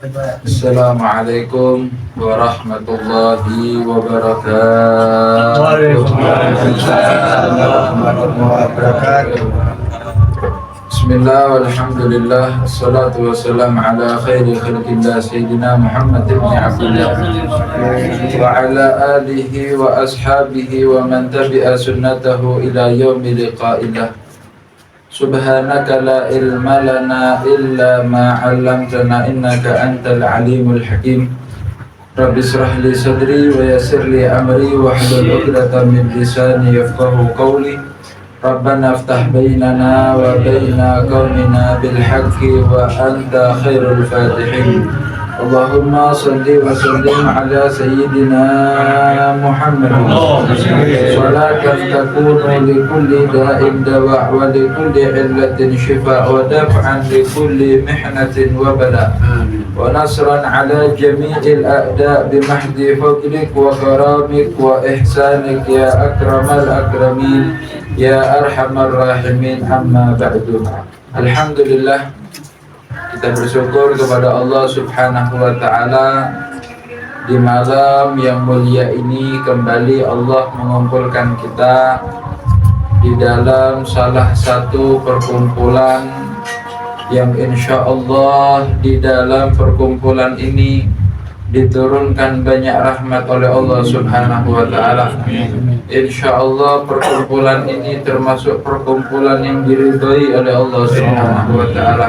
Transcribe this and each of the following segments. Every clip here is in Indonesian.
Assalamualaikum warahmatullahi wabarakatuh. Waalaikumsalam warahmatullahi wabarakatuh. Bismillah walhamdulillah wassalatu wassalamu ala khairi khalqillah sayyidina Muhammad ibn Abdullah wa ala alihi wa ashabihi wa man tabi'a sunnatahu ila yaumi liqa'illah. Subhanaka la ilma lana illa ma 'allamtana innaka antal alimul hakim. Rabbi israh li sadri wa yassir li amri wa hlul 'uqdatam min lisani yafqahu qawli. Rabbana iftah bainana wa baina qaumina bil haqqi wa anta khairul fatihin. Allahumma salli wa sallim ala sayyidina Muhammad. Salatan takunu li kulli da'in dawa' wa li kulli illatin shifa' wa daf'an li kulli mihnatin wa bala' wa nasran ala jami'il a'da' bimahdi fadlik wa karamik wa ihsanik ya akramal akramin ya arhamar rahimin, amma ba'du. Alhamdulillah, kita bersyukur kepada Allah subhanahu wa ta'ala. Di malam yang mulia ini kembali Allah mengumpulkan kita di dalam salah satu perkumpulan yang insya Allah di dalam perkumpulan ini diturunkan banyak rahmat oleh Allah subhanahu wa ta'ala. Insya Allah perkumpulan ini termasuk perkumpulan yang diridhoi oleh Allah subhanahu wa ta'ala.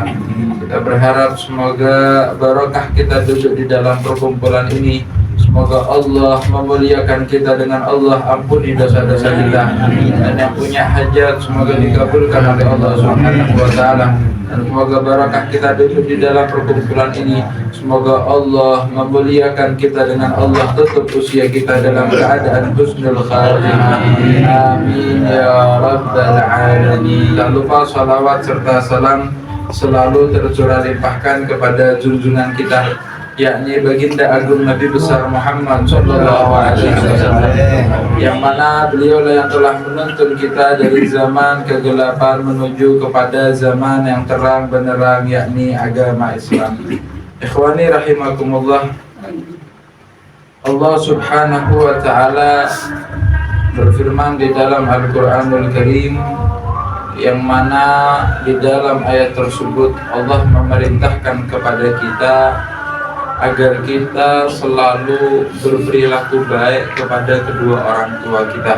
Kita berharap semoga barakah kita duduk di dalam perkumpulan ini. Semoga Allah memuliakan kita dengan Allah ampuni dosa-dosa kita. Dan yang punya hajat semoga dikabulkan oleh Allah subhanahu wa ta'ala. Dan semoga barakah kita duduk di dalam perkumpulan ini. Semoga Allah memuliakan kita dengan Allah tutup usia kita dalam keadaan husnul khatimah. Amin ya rabbal alamin. Tak lupa salawat serta salam selalu tercurah limpahkan kepada junjungan kita, yakni baginda agung Nabi besar Muhammad sallallahu alaihi wasallam, yang mana beliau yang telah menuntun kita dari zaman kegelapan menuju kepada zaman yang terang benderang, yakni agama Islam. Ikhwani rahimakumullah, Allah subhanahu wa ta'ala berfirman di dalam Al-Quranul Karim, yang mana di dalam ayat tersebut Allah memerintahkan kepada kita agar kita selalu berperilaku baik kepada kedua orang tua kita.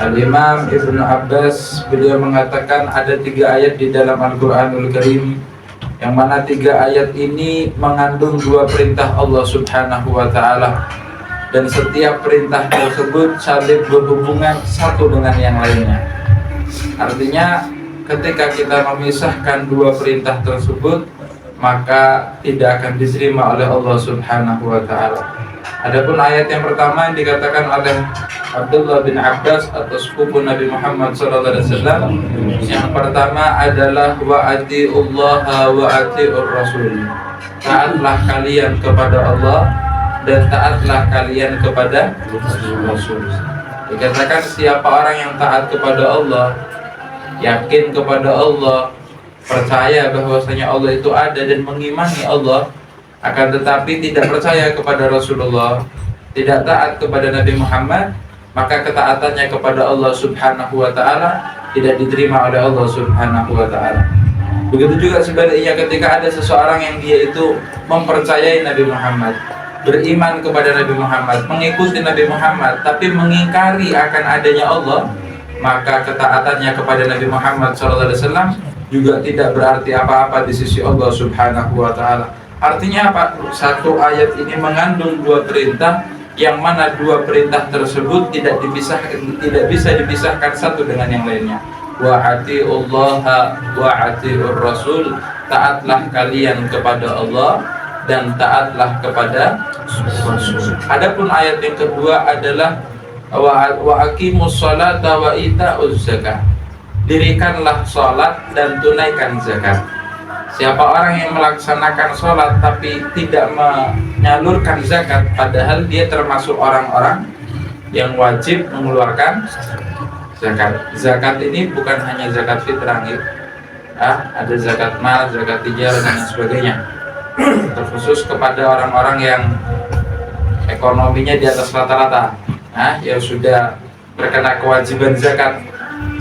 Al-Imam Ibnu Abbas beliau mengatakan ada 3 ayat di dalam Al-Quranul Karim, yang mana 3 ayat ini mengandung 2 perintah Allah subhanahu wa ta'ala, dan setiap perintah tersebut saling berhubungan satu dengan yang lainnya. Artinya ketika kita memisahkan 2 perintah tersebut, maka tidak akan diterima oleh Allah subhanahu wa ta'ala. Adapun ayat yang pertama yang dikatakan oleh Abdullah bin Abbas atau sepupu Nabi Muhammad SAW, yang pertama adalah wa atiullaha wa atiur rasul. Taatlah kalian kepada Allah dan taatlah kalian kepada Rasul. Dikatakan siapa orang yang taat kepada Allah, yakin kepada Allah, percaya bahwasanya Allah itu ada dan mengimani Allah, akan tetapi tidak percaya kepada Rasulullah, tidak taat kepada Nabi Muhammad, maka ketaatannya kepada Allah subhanahu wa ta'ala tidak diterima oleh Allah subhanahu wa ta'ala. Begitu juga sebaliknya, ketika ada seseorang yang dia itu mempercayai Nabi Muhammad, beriman kepada Nabi Muhammad, mengikuti Nabi Muhammad, tapi mengingkari akan adanya Allah, maka ketaatannya kepada Nabi Muhammad SAW juga tidak berarti apa-apa di sisi Allah subhanahu wa ta'ala. Artinya apa? Satu ayat ini mengandung 2 perintah, yang mana 2 perintah tersebut tidak bisa dipisahkan satu dengan yang lainnya. Wa atiullaha wa atiur rasul, taatlah kalian kepada Allah dan taatlah kepada Rasul. Adapun ayat yang kedua adalah wa aqimus sholata wa itauz zakah. Dirikanlah salat dan tunaikan zakat. Siapa orang yang melaksanakan sholat tapi tidak menyalurkan zakat, padahal dia termasuk orang-orang yang wajib mengeluarkan zakat. Zakat ini bukan hanya zakat fitrah, ada zakat mal, zakat tijarah dan sebagainya. terkhusus kepada orang-orang yang ekonominya di atas rata-rata, yang sudah terkena kewajiban zakat.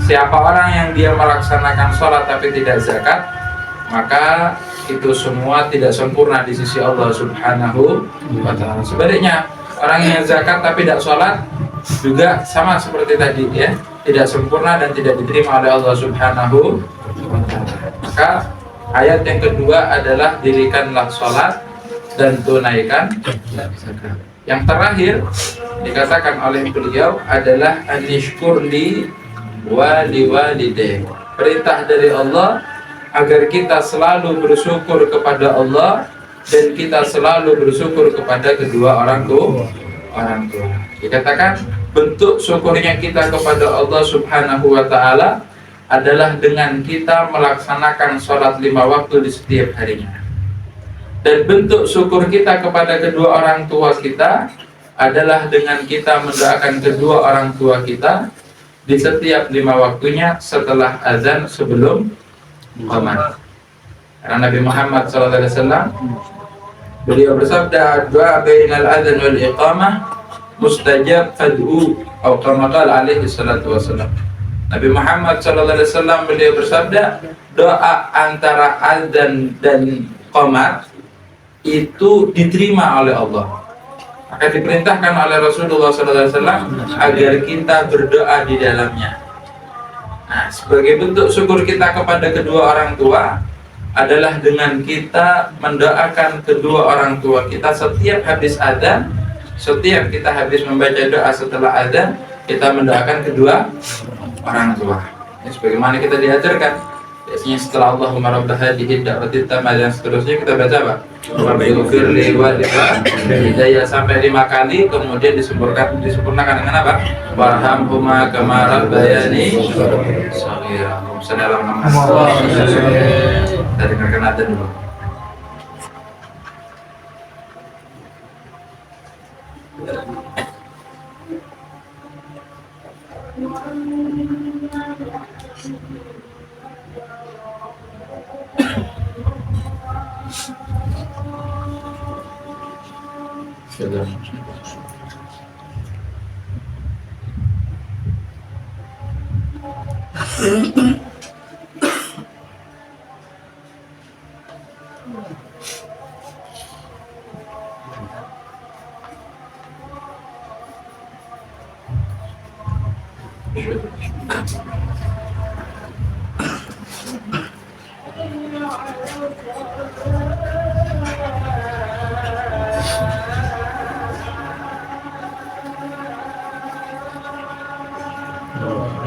Siapa orang yang dia melaksanakan sholat tapi tidak zakat, maka itu semua tidak sempurna di sisi Allah Subhanahu wa ta'ala. Sebaliknya, orang yang zakat tapi tidak sholat juga sama seperti tadi, ya, tidak sempurna dan tidak diterima oleh Allah Subhanahu wa ta'ala. Maka ayat yang kedua adalah dirikanlah sholat dan tunaikan zakat. Yang terakhir dikatakan oleh beliau adalah anishkurli waliwalidayk. Perintah dari Allah agar kita selalu bersyukur kepada Allah dan kita selalu bersyukur kepada kedua orang tua. Dikatakan bentuk syukurnya kita kepada Allah Subhanahu wa ta'ala adalah dengan kita melaksanakan sholat 5 waktu di setiap harinya. Dan bentuk syukur kita kepada kedua orang tua kita adalah dengan kita mendoakan kedua orang tua kita di setiap 5 waktunya setelah azan sebelum qamat. Karena Nabi Muhammad SAW beliau bersabda, doa bainal azan wal iqamah mustajab fad'u, atau kama qala alaihi salatu wasallam. Nabi Muhammad SAW beliau bersabda, doa antara azan dan qamat itu diterima oleh Allah. Maka diperintahkan oleh Rasulullah SAW agar kita berdoa di dalamnya. Nah, sebagai bentuk syukur kita kepada kedua orang tua adalah dengan kita mendoakan kedua orang tua kita setiap habis adzan. Setiap kita habis membaca doa setelah adzan, kita mendoakan kedua orang tua. Ini sebagaimana kita diajarkan. Biasanya setelah Allahumma rabb hadhihi da'wati tammah dan seterusnya kita baca apa? Rabbighfirli walidayya sampai 5 kali, kemudian disempurnakan dengan apa? Warhamhuma kama rabbayani shaghira. Assalamualaikum. Kita dengarkan adzan dulu.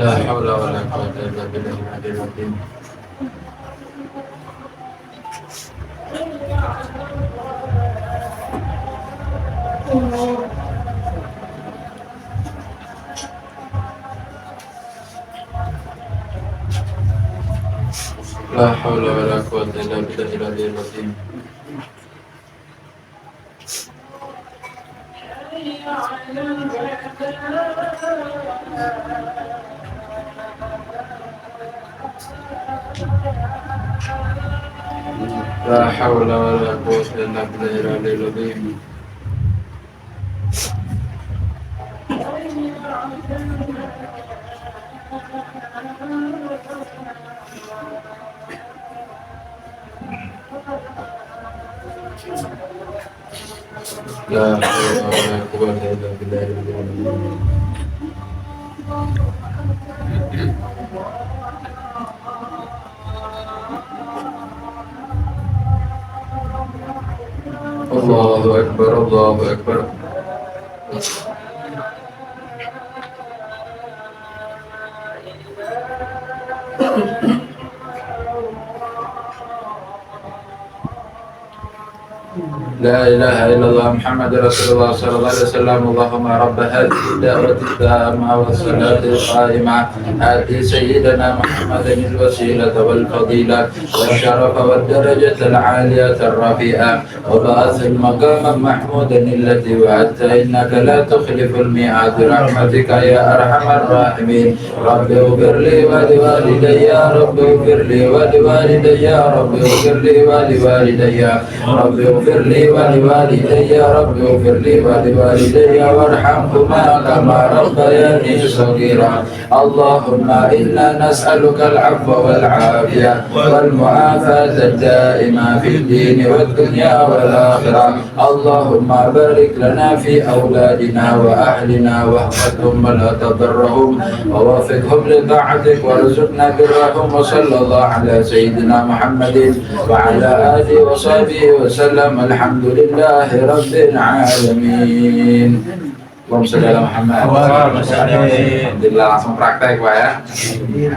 La haula wa la quwwata illa billahil aliyyil azim. La haula wa la quwwata illa billahil aliyyil azim. La haula wa la quwwata illa billahil aliyyil azim. La haula wa la quwwata illa billahil aliyyil azim. Allahu Akbar, Allahu Akbar. لا إله إلا الله محمد رسول الله صلى الله عليه وسلم. اللهم رب هذه الدعوة التامة والصلاة القائمة آتِ سيدنا محمدا الوسيلة والفضيلة والشرف والدرجة العالية الرفيعة وبعث المقام محمودا التي وعدت إنك لا تخلف الميعاد برحمتك يا أرحم الراحمين. رب اغفر لي ولوالدي يا رب اغفر لي ولوالدي يا رب اغفر لي ولوالدي رب اغفر لي ولوالدي يا رب اغفر لي ولوالدي وارحمهما كما ربياني صغيرا اللهم إنا نسألك العفو والعافية والمعافاة الدائمة في الدين والدنيا والآخرة اللهم بارك لنا في أولادنا وأهلنا واحفظهم ولا تضرهم ووفقهم لطاعتك وارزقنا برهم وصلى الله على سيدنا محمد وعلى آله وصحبه وسلم الحمد لله رب العالمين. Allahumma sholli ala Muhammad. Alhamdulillah langsung praktek Pak ya.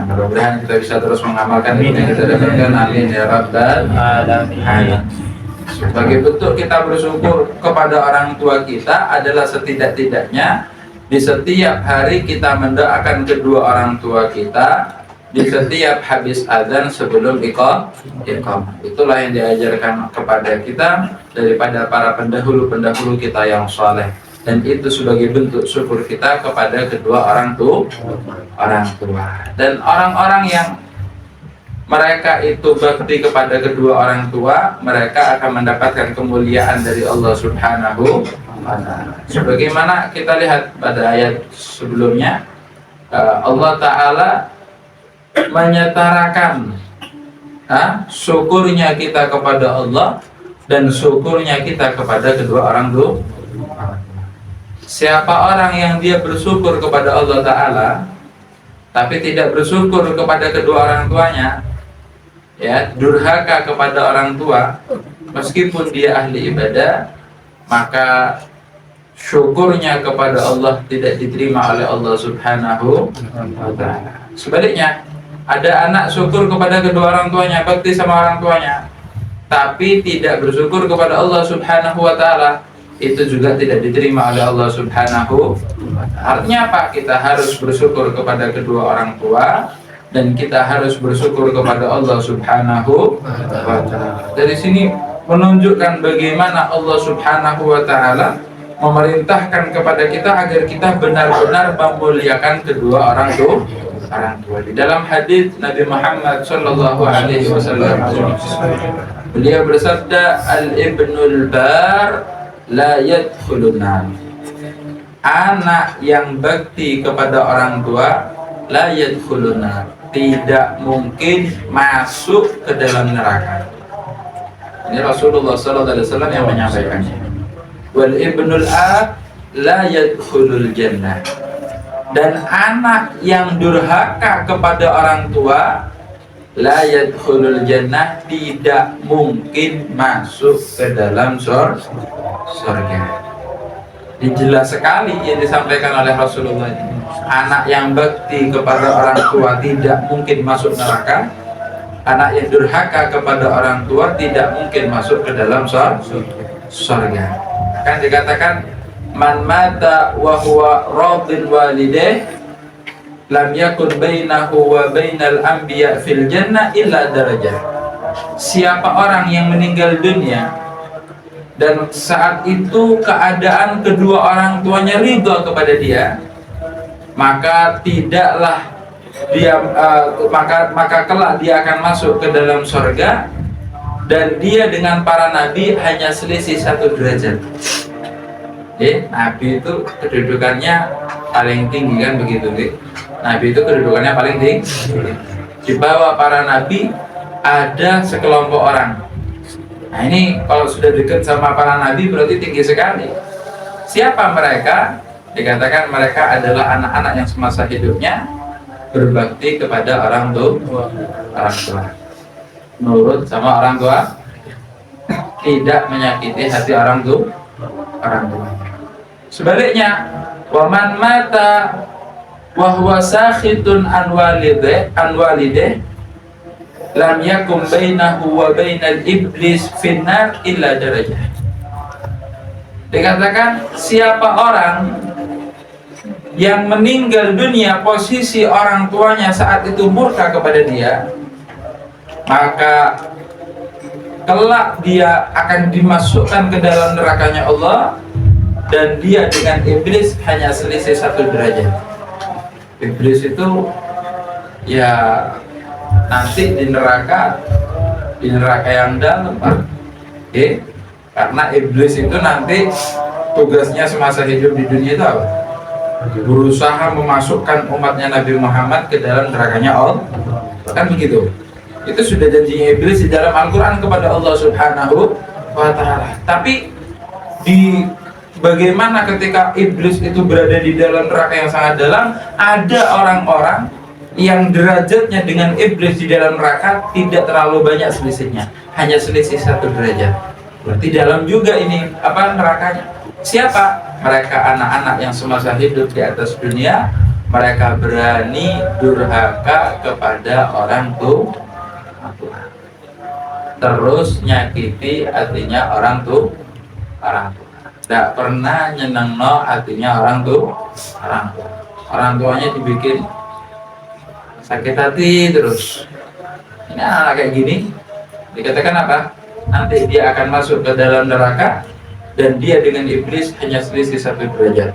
Mudah-mudahan kita bisa terus mengamalkan ilmu yang kita dapatkan. Amin ya rabbal alamin. Sebagai bentuk kita bersyukur kepada orang tua kita adalah setidak-tidaknya di setiap hari kita mendoakan kedua orang tua kita di setiap habis azan sebelum iqamah. Itulah yang diajarkan kepada kita daripada para pendahulu kita yang saleh. Dan itu sebagai bentuk syukur kita kepada kedua orang tua. Dan orang-orang yang mereka itu bakti kepada kedua orang tua, mereka akan mendapatkan kemuliaan dari Allah Subhanahu wa Ta'ala. Sebagaimana kita lihat pada ayat sebelumnya, Allah Ta'ala menyetarakan syukurnya kita kepada Allah dan syukurnya kita kepada kedua orang tua. Siapa orang yang dia bersyukur kepada Allah Ta'ala tapi tidak bersyukur kepada kedua orang tuanya, ya, durhaka kepada orang tua meskipun dia ahli ibadah, maka syukurnya kepada Allah tidak diterima oleh Allah Subhanahu wa Ta'ala. Sebaliknya, ada anak syukur kepada kedua orang tuanya, bakti sama orang tuanya, tapi tidak bersyukur kepada Allah Subhanahu wa Ta'ala, itu juga tidak diterima oleh Allah Subhanahu wa Ta'ala. Artinya apa? Kita harus bersyukur kepada kedua orang tua dan kita harus bersyukur kepada Allah Subhanahu wa Ta'ala. Dari sini menunjukkan bagaimana Allah Subhanahu wa Ta'ala memerintahkan kepada kita agar kita benar-benar memuliakan kedua orang tua. Di dalam hadis Nabi Muhammad sallallahu alaihi wasallam, beliau bersabda, al-ibnul bar la yadkhulun nar. Anak yang bakti kepada orang tua la yadkhulun nar, tidak mungkin masuk ke dalam neraka. Ini Rasulullah sallallahu alaihi wasallam yang menyampaikannya. Wal ibnul ab la yadkhulul jannah. Dan anak yang durhaka kepada orang tua la yadkhulul jannah, tidak mungkin masuk ke dalam surga. Ini jelas sekali yang disampaikan oleh Rasulullah ini. Anak yang bakti kepada orang tua tidak mungkin masuk neraka. Anak yang durhaka kepada orang tua tidak mungkin masuk ke dalam surga. Kan dikatakan man mata wa huwa radin walidayh lam yakun bainahu wa bainal anbiya fil jannah illa darajah. Siapa orang yang meninggal dunia dan saat itu keadaan kedua orang tuanya ridha kepada dia, maka tidaklah dia maka kelak dia akan masuk ke dalam surga, dan dia dengan para nabi hanya selisih 1 derajat. Nabi itu kedudukannya paling tinggi, kan begitu, Nabi itu kedudukannya paling tinggi. Di bawah para nabi ada sekelompok orang. Nah ini kalau sudah dekat sama para nabi berarti tinggi sekali. Siapa mereka? Dikatakan mereka adalah anak-anak yang semasa hidupnya berbakti kepada orang tua, nurut sama orang tua, tidak menyakiti hati orang tua. Sebaliknya, waman mata wa huwa sakhitun an walideh lam yakum bainahu wa bainal iblis finnar illa darajah. Dikatakan siapa orang yang meninggal dunia posisi orang tuanya saat itu murka kepada dia, maka kelak dia akan dimasukkan ke dalam nerakanya Allah, dan dia dengan iblis hanya selisih 1 derajat. Iblis itu ya nanti di neraka yang dalam, Pak. Karena iblis itu nanti tugasnya semasa hidup di dunia itu apa? Berusaha memasukkan umatnya Nabi Muhammad ke dalam nerakanya Allah. Kan begitu. Itu sudah janjinya iblis di dalam Al-Quran kepada Allah Subhanahu wa Ta'ala. Tapi di bagaimana ketika iblis itu berada di dalam neraka yang sangat dalam, ada orang-orang yang derajatnya dengan iblis di dalam neraka tidak terlalu banyak selisihnya, hanya selisih 1 derajat. Berarti dalam juga ini nerakanya. Siapa? Mereka anak-anak yang semasa hidup di atas dunia, mereka berani durhaka kepada orang tua, terus nyakiti hatinya orang tua. Tidak pernah nyenengno hatinya orang tuanya dibikin sakit hati terus. Ini anak kayak gini dikatakan apa? Nanti dia akan masuk ke dalam neraka dan dia dengan iblis hanya selisih 1 derajat.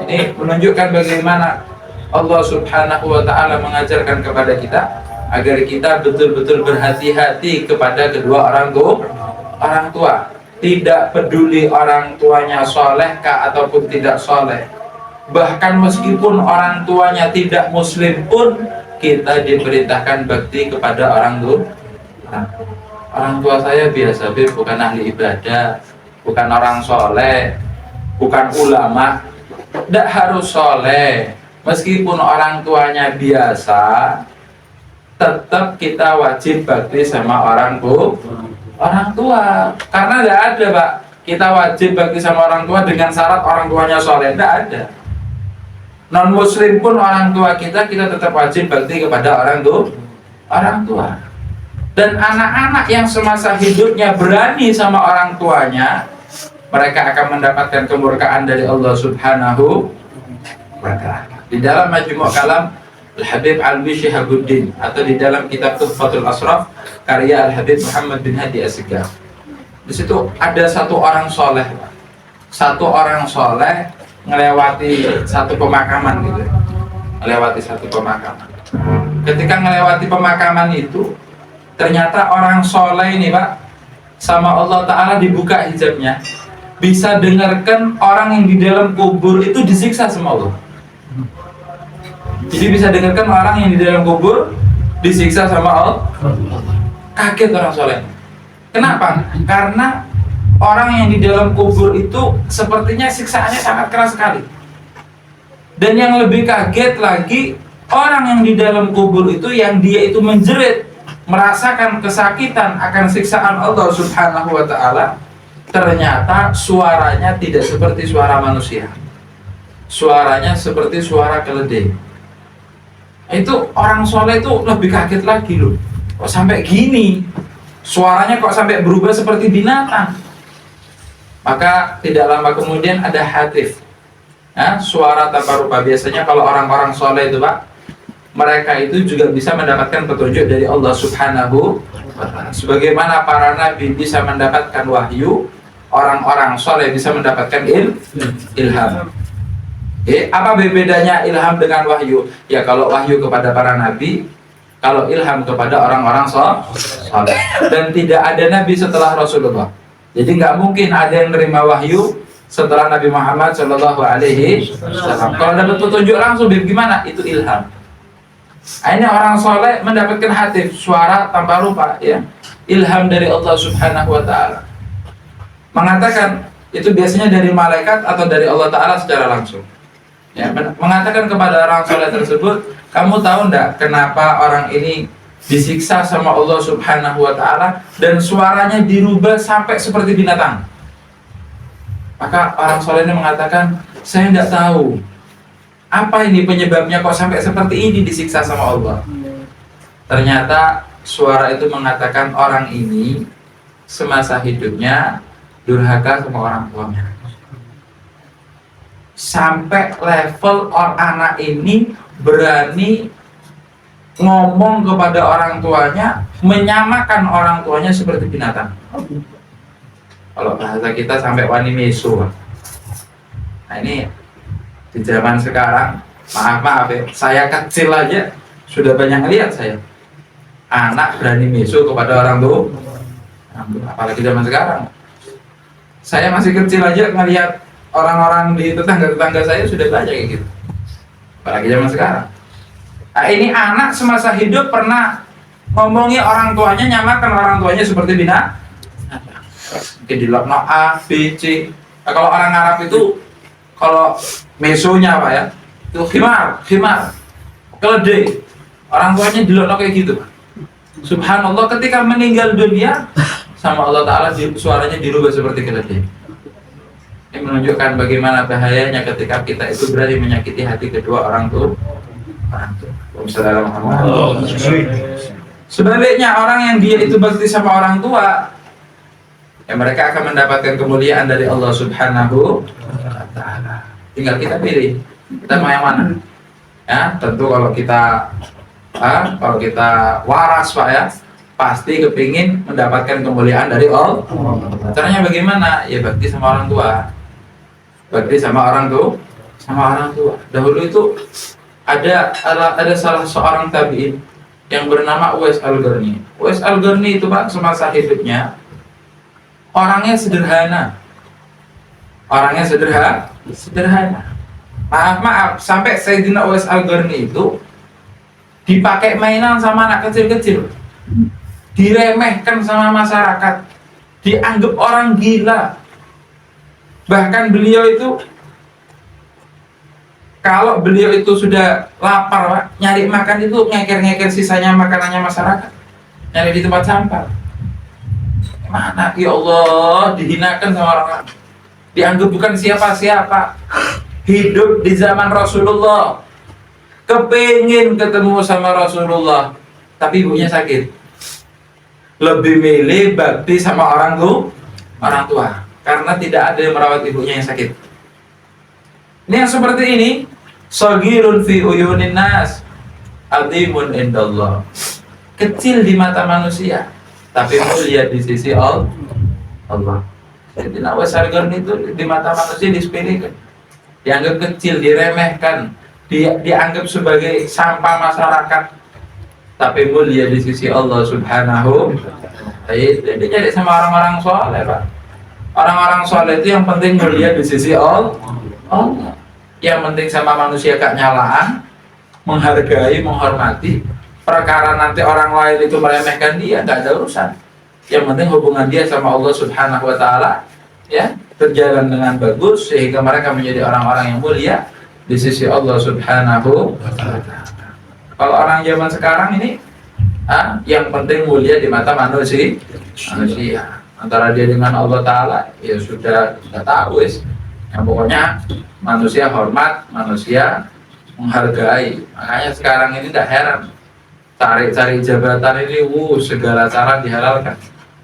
Ini menunjukkan bagaimana Allah Subhanahu wa Ta'ala mengajarkan kepada kita agar kita betul-betul berhati-hati kepada kedua orang tua. Tidak peduli orang tuanya solehkah ataupun tidak soleh. Bahkan meskipun orang tuanya tidak muslim pun, kita diperintahkan bakti kepada orang tua. Orang tua saya biasa, bukan ahli ibadah, bukan orang soleh, bukan ulama. Tidak harus soleh. Meskipun orang tuanya biasa, tetap kita wajib bakti sama orang tua. Karena tidak ada, Pak, kita wajib bakti sama orang tua dengan syarat orang tuanya soleh. Tidak ada. Non muslim pun orang tua kita tetap wajib bakti kepada orang tua. Dan anak-anak yang semasa hidupnya berani sama orang tuanya, mereka akan mendapatkan kemurkaan dari Allah Subhanahu wa Ta'ala. Di dalam Majmu' Kalam Al-Habib Alwi Syihabuddin, atau di dalam kitab Tuhfatul Asraf karya Al-Habib Muhammad bin Hadi As-Segaf, di situ ada satu orang soleh ngelewati satu pemakaman gitu. Ketika ngelewati pemakaman itu, ternyata orang soleh ini, Pak, sama Allah Ta'ala dibuka hijabnya, bisa dengarkan orang yang di dalam kubur itu disiksa sama Allah. Jadi bisa dengarkan orang yang di dalam kubur disiksa sama Allah. Kaget orang soleh. Kenapa? Karena orang yang di dalam kubur itu sepertinya siksaannya sangat keras sekali. Dan yang lebih kaget lagi, orang yang di dalam kubur itu yang dia itu menjerit, merasakan kesakitan akan siksaan Allah Subhanahu wa Ta'ala, ternyata suaranya tidak seperti suara manusia. Suaranya seperti suara keledai. Itu orang soleh itu lebih kaget lagi loh. Kok sampai gini? Suaranya kok sampai berubah seperti binatang? Maka tidak lama kemudian ada hatif, suara tanpa rupa. Biasanya kalau orang-orang soleh itu, Pak, mereka itu juga bisa mendapatkan petunjuk dari Allah Subhanahu wa Ta'ala. Sebagaimana para nabi bisa mendapatkan wahyu, orang-orang soleh bisa mendapatkan ilham. Apa bedanya ilham dengan wahyu? Ya, kalau wahyu kepada para nabi, kalau ilham kepada orang-orang soleh. Dan tidak ada nabi setelah Rasulullah. Jadi nggak mungkin ada yang menerima wahyu setelah Nabi Muhammad Shallallahu Alaihi Wasallam. Kalau dapat petunjuk langsung, gimana? Itu ilham. Ini orang soleh mendapatkan hatif, suara tanpa rupa, ya, ilham dari Allah Subhanahu wa Ta'ala. Mengatakan itu biasanya dari malaikat atau dari Allah Ta'ala secara langsung. Ya, mengatakan kepada orang soleh tersebut, kamu tahu enggak kenapa orang ini disiksa sama Allah Subhanahu wa Ta'ala dan suaranya dirubah sampai seperti binatang? Maka orang soleh ini mengatakan, saya enggak tahu. Apa ini penyebabnya kok sampai seperti ini disiksa sama Allah? Ternyata suara itu mengatakan orang ini semasa hidupnya durhaka sama orang tuanya. Sampai level anak ini berani ngomong kepada orang tuanya, menyamakan orang tuanya seperti binatang. Kalau bahasa kita sampai wani mesu. Nah, ini di zaman sekarang, maaf ya, saya kecil aja sudah banyak lihat saya anak berani mesu kepada orang tua. Apalagi zaman sekarang. Saya masih kecil aja ngelihat orang-orang di tetangga-tetangga saya sudah banyak kayak gitu. Apalagi zaman sekarang. Nah, ini anak semasa hidup pernah ngomongi orang tuanya, nyamakan orang tuanya seperti binatang. Mungkin di lokno A, B, C. Nah, kalau orang Arab itu, kalau mesonya apa ya, itu khimar, keledai. Orang tuanya di lokno kayak gitu. Subhanallah, ketika meninggal dunia, sama Allah Ta'ala suaranya dirubah seperti keledai. Ini menunjukkan bagaimana bahayanya ketika kita itu berani menyakiti hati kedua orang tua. Sebaliknya orang yang dia itu bakti sama orang tua, ya mereka akan mendapatkan kemuliaan dari Allah Subhanahu wa Ta'ala. Tinggal kita pilih, kita mau yang mana? Ya, tentu kalau kita waras Pak ya, pasti kepingin mendapatkan kemuliaan dari Allah. Caranya bagaimana? Ya bakti sama orang tua. Bakti sama orang tua. Dahulu itu ada salah seorang tabi'in yang bernama Uwais Al-Qarni. Uwais Al-Qarni itu Pak semasa hidupnya orangnya sederhana. Maaf, sampai Sayyidina Uwais Al-Qarni itu dipakai mainan sama anak kecil-kecil, diremehkan sama masyarakat, dianggap orang gila. Bahkan beliau itu, kalau beliau itu sudah lapar Pak, nyari makan itu ngeker-ngeker sisanya makanannya masyarakat, nyari di tempat sampah. Mana ya Allah, dihinakan sama orang, dianggap bukan siapa-siapa. Hidup di zaman Rasulullah, kepingin ketemu sama Rasulullah, tapi ibunya sakit, lebih milih bakti sama orang tua, karena tidak ada yang merawat ibunya yang sakit. Ini yang seperti ini, shagirun fi uyunin nas, adimun indallah. Kecil di mata manusia, tapi mulia di sisi Allah. Jadi Uwais Al-Qarni itu di mata manusia disepelekan, dianggap kecil, diremehkan, dianggap sebagai sampah masyarakat, tapi mulia di sisi Allah Subhanahu. Jadi jadi sama orang-orang soleh Pak. Orang-orang soleh itu yang penting mulia di sisi Allah. Yang penting sama manusia gak nyalaan, menghargai, menghormati. Perkara nanti orang lain itu meremehkan dia, gak ada urusan. Yang penting hubungan dia sama Allah Subhanahu wa Ta'ala ya berjalan dengan bagus, sehingga mereka menjadi orang-orang yang mulia di sisi Allah Subhanahu wa Ta'ala. Kalau orang zaman sekarang ini yang penting mulia di mata manusia. Antara dia dengan Allah Ta'ala ya sudah tahu wis. Yang pokoknya manusia hormat, manusia menghargai. Makanya sekarang ini tidak heran cari jabatan ini segala cara dihalalkan.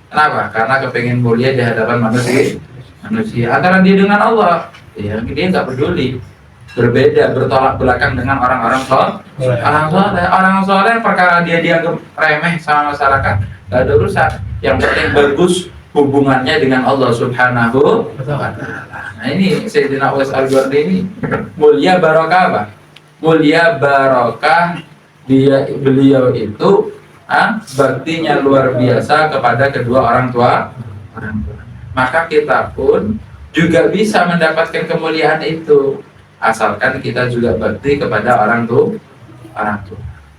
Kenapa? Karena kepengen mulia di hadapan manusia. Antara dia dengan Allah, ya dia nggak peduli. Berbeda, bertolak belakang dengan orang-orang soleh. Orang soleh perkara dia dianggap remeh sama masyarakat, nggak ada urusan. Yang penting bagus hubungannya dengan Allah Subhanahu wa Ta'ala. Nah ini Sayyidina Uwais Al-Qarni ini mulia barokah apa? Mulia barokah beliau itu baktinya luar biasa kepada kedua orang tua. Maka kita pun juga bisa mendapatkan kemuliaan itu, asalkan kita juga bakti kepada orang tua.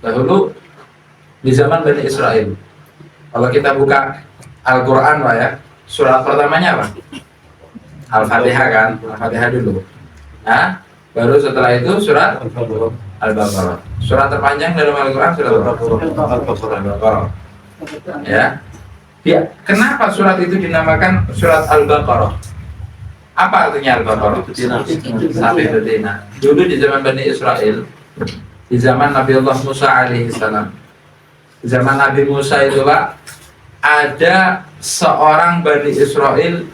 Dahulu di zaman Bani Israel, kalau kita buka Al-Quran Pak ya, surat pertamanya apa? Al-Fatihah kan? Al-Fatihah dulu. Baru setelah itu surat Al-Baqarah. Surat terpanjang dalam Al-Quran surat Al-Baqarah. Ya, kenapa surat itu dinamakan surat Al-Baqarah? Apa artinya Al-Baqarah? Sapi betina. Dulu di zaman Bani Israel, di zaman Nabi Allah Musa alaihissalam, zaman Nabi Musa itu Pak, ada seorang Bani Israel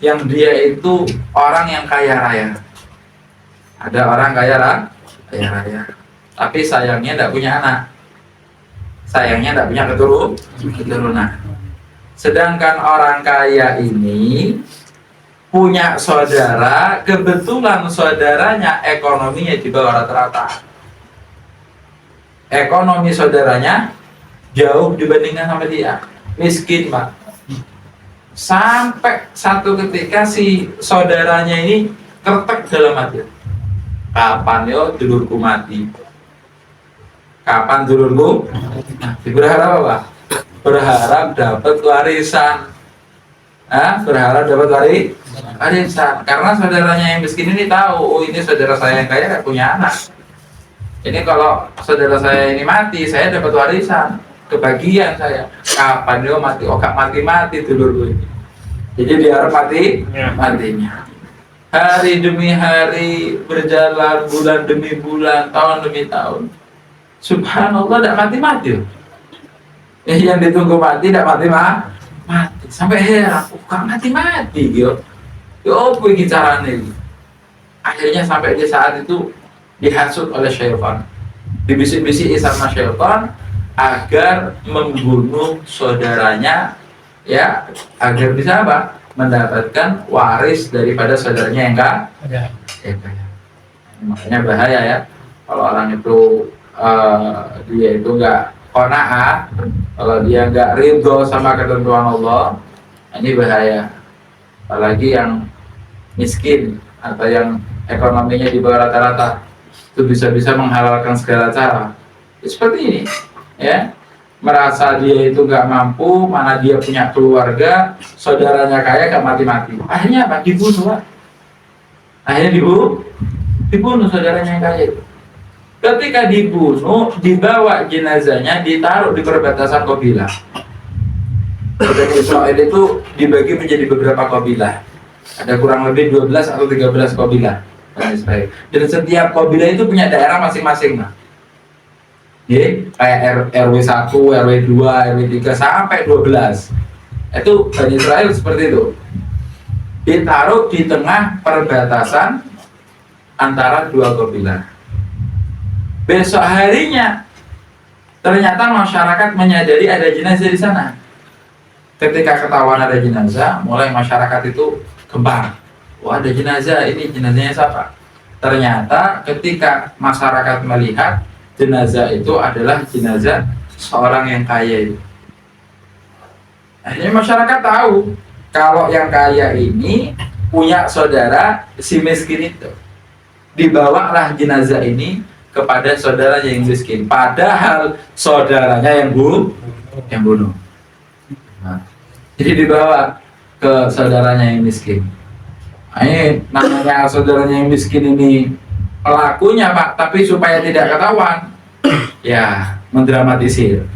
yang dia itu orang yang kaya raya. Ada orang kaya raya, tapi sayangnya tidak punya anak, sayangnya tidak punya keturunan. Sedangkan orang kaya ini punya saudara, kebetulan saudaranya ekonominya di bawah rata-rata. Ekonomi saudaranya jauh dibandingkan sama dia, miskin Pak. Sampai satu ketika si saudaranya ini kertek dalam hati. Kapan yo dulurku mati? Kapan dulurku mati? Berharap apa? Berharap dapat warisan. Berharap dapat warisan. Karena saudaranya yang miskin ini tahu, oh ini saudara saya yang kaya gak punya anak. Ini kalau saudara saya ini mati, saya dapat warisan, kebagian saya. Kapan dia mati? Oh gak mati dulurku ini. Jadi dia harus matinya. Hari demi hari berjalan, bulan demi bulan, tahun demi tahun. Subhanallah, tidak mati-mati. Yang ditunggu mati, tidak mati. Sampai heran, kok mati-mati gitu. Yo, apa ini caranya ini? Akhirnya sampai di saat itu dihasut oleh syaitan, dibisik-bisik sama syaitan agar membunuh saudaranya, ya, agar bisa apa? Mendapatkan waris daripada saudaranya yang kaya. Makanya bahaya ya kalau orang itu dia itu nggak qanaah, kalau dia nggak ridho sama ketentuan Allah, ini bahaya. Apalagi yang miskin atau yang ekonominya di bawah rata-rata, itu bisa-bisa menghalalkan segala cara. Seperti ini, ya, merasa dia itu nggak mampu, mana dia punya keluarga, saudaranya kaya gak mati-mati. Akhirnya apa? Dibunuh. Akhirnya dibunuh saudaranya yang kaya itu. Ketika dibunuh, dibawa jenazahnya, ditaruh di perbatasan kabilah. Dan Israel itu dibagi menjadi beberapa kabilah. Ada kurang lebih 12 atau 13 kabilah Israel. Dan setiap kabilah itu punya daerah masing-masing. Kayak RW 1, RW 2, RW 3 sampai 12. Itu Bani Israel seperti itu. Ditaruh di tengah perbatasan antara dua kabilah. Besok harinya ternyata masyarakat menyadari ada jenazah di sana. Ketika ketahuan ada jenazah, mulai masyarakat itu gempar. Wah, ada jenazah, ini jenazahnya siapa? Ternyata ketika masyarakat melihat jenazah itu adalah jenazah seorang yang kaya itu. Akhirnya masyarakat tahu kalau yang kaya ini punya saudara si miskin itu. Dibawalah jenazah ini kepada saudaranya yang miskin, padahal saudaranya yang bunuh. Jadi dibawa ke saudaranya yang miskin. Ini namanya saudaranya yang miskin ini pelakunya, Pak, tapi supaya tidak ketahuan, ya mendramatisir.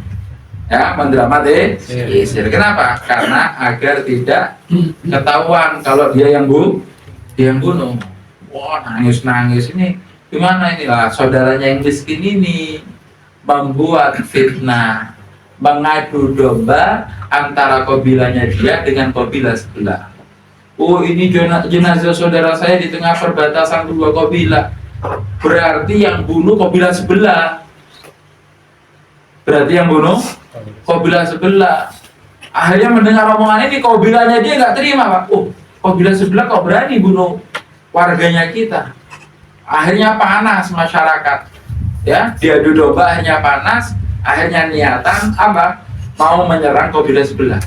Kenapa? Karena agar tidak ketahuan kalau dia yang bunuh. Wah, nangis ini. Gimana inilah saudaranya yang miskin ini membuat fitnah, mengadu domba antara kabilahnya dia dengan kabilah sebelah. Oh, ini jenazah saudara saya di tengah perbatasan dua kabilah. Berarti yang bunuh kabilah sebelah. Akhirnya mendengar omongan ini, kabilahnya dia nggak terima, Pak. Oh, kabilah sebelah kok berani bunuh warganya kita. Akhirnya panas masyarakat, ya, diadu domba, akhirnya panas, akhirnya niatan apa? Mau menyerang kabilah sebelah.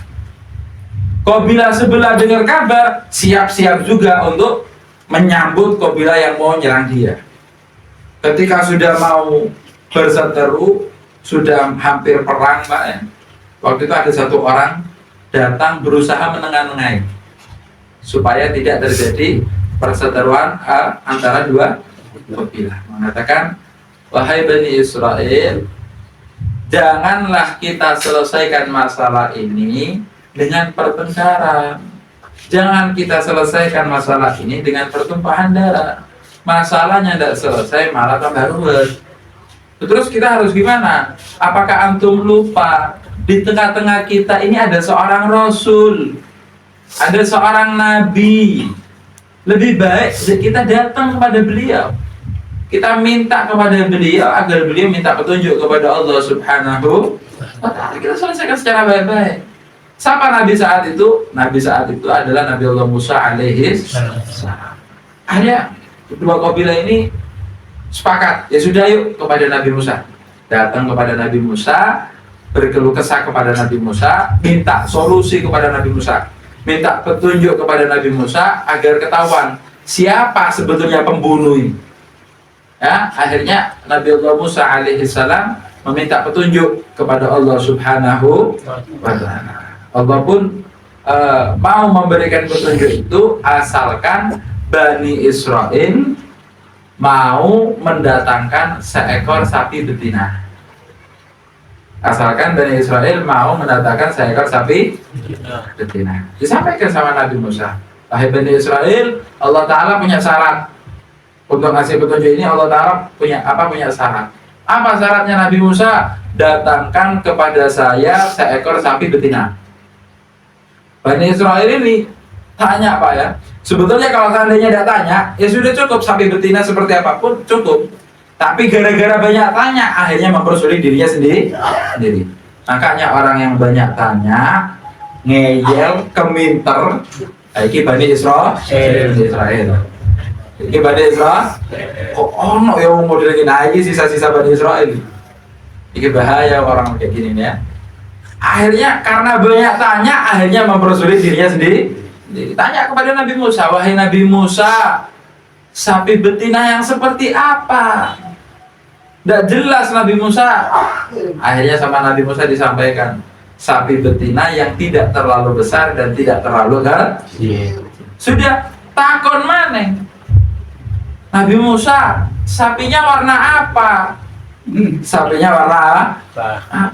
Kabilah sebelah dengar kabar, siap-siap juga untuk menyambut kabilah yang mau menyerang dia. Ketika sudah mau berseteru, sudah hampir perang, Pak, ya. Waktu itu ada satu orang datang berusaha menengah-nengahi supaya tidak terjadi perseteruan antara dua kabilah. Mengatakan, wahai Bani Israel, janganlah kita selesaikan masalah ini dengan pertengkaran. Jangan kita selesaikan masalah ini dengan pertumpahan darah. Masalahnya tidak selesai, malah tambah ruwet. Terus kita harus gimana? Apakah antum lupa di tengah-tengah kita ini ada seorang Rasul, ada seorang Nabi? Lebih baik kita datang kepada beliau, kita minta kepada beliau agar beliau minta petunjuk kepada Allah Subhanahu wa ta'ala. Kita selesaikan secara baik-baik. Siapa Nabi saat itu? Nabi saat itu adalah Nabi Allah Musa alaihi salam. Akhirnya kedua kabilah ini sepakat, ya sudah yuk kepada Nabi Musa. Datang kepada Nabi Musa, berkeluh kesah kepada Nabi Musa, minta solusi kepada Nabi Musa. minta petunjuk kepada Nabi Musa agar ketahuan siapa sebetulnya pembunuh ini. Ya, akhirnya Nabi Allah Musa alaihi salam meminta petunjuk kepada Allah Subhanahu wa taala. Allah pun mau memberikan petunjuk itu asalkan Bani Israel mau mendatangkan seekor sapi betina. Asalkan Bani Israel mau mendatangkan seekor sapi betina. Disampaikan sama Nabi Musa, wahai Bani Israel, Allah Ta'ala punya syarat. Untuk ngasih petunjuk ini Allah Ta'ala punya syarat. Apa syaratnya Nabi Musa? Datangkan kepada saya seekor sapi betina. Bani Israel ini tanya Pak ya. Sebetulnya kalau seandainya tidak tanya, ya sudah cukup, sapi betina seperti apapun cukup. Tapi gara-gara banyak tanya, akhirnya mempersulit dirinya sendiri. Makanya orang yang banyak tanya, ngeyel, keminter, ini Bani Israel. Ini Bani Israel. Kok ono yang model gini lagi sisa-sisa Bani Israel. Ini bahaya orang kayak gini nih ya. Akhirnya karena banyak tanya, akhirnya mempersulit dirinya sendiri. Tanya kepada Nabi Musa, wahai Nabi Musa, sapi betina yang seperti apa? Tidak jelas Nabi Musa. Akhirnya sama Nabi Musa disampaikan, sapi betina yang tidak terlalu besar dan tidak terlalu kecil. Sudah takon maneh. Nabi Musa, sapinya warna apa? Sapinya warna apa?